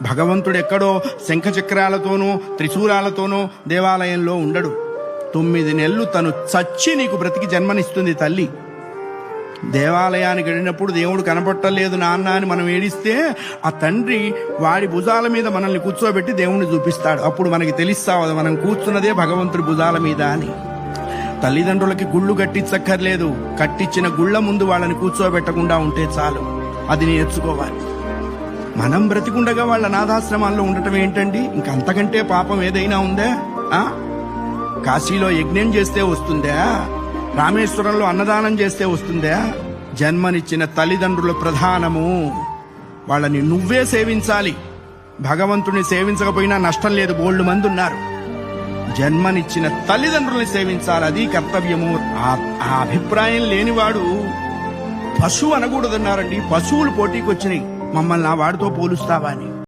భగవంతుడు ఎక్కడో శంఖచక్రాలతోనూ త్రిశూలాలతోనూ దేవాలయంలో ఉండడు. 9 నెలలు తను చచ్చి నీకు బ్రతికి జన్మనిస్తుంది తల్లి. దేవాలయానికి వెళ్ళినప్పుడు దేవుడు కనపట్టలేదు నాన్న అని మనం ఏడిస్తే ఆ తండ్రి వాడి భుజాల మీద మనల్ని కూర్చోబెట్టి దేవుణ్ణి చూపిస్తాడు. అప్పుడు మనకి తెలుస్తావు మనం కూర్చున్నదే భగవంతుడి భుజాల మీద అని. తల్లిదండ్రులకి గుళ్ళు కట్టించక్కర్లేదు, కట్టించిన గుళ్ళ ముందు వాళ్ళని కూర్చోబెట్టకుండా ఉంటే చాలు. అది నేర్చుకోవాలి. మనం బ్రతికుండగా వాళ్ళ అనాథాశ్రమాల్లో ఉండటం ఏంటండి? ఇంకంతకంటే పాపం ఏదైనా ఉందా? కాశీలో యజ్ఞం చేస్తే వస్తుందా? రామేశ్వరంలో అన్నదానం చేస్తే వస్తుందా? జన్మనిచ్చిన తల్లిదండ్రుల ప్రధానము. వాళ్ళని నువ్వే సేవించాలి. భగవంతుని సేవించకపోయినా నష్టం లేదు, బోల్డు మంది ఉన్నారు. జన్మనిచ్చిన తల్లిదండ్రుల్ని సేవించాలి, అది కర్తవ్యము. ఆ అభిప్రాయం లేనివాడు పశువు అనకూడదన్నారండి. పశువులు పోటీకి వచ్చినాయి, మమ్మల్ని ఆ వాడితో పోలుస్తావా అని.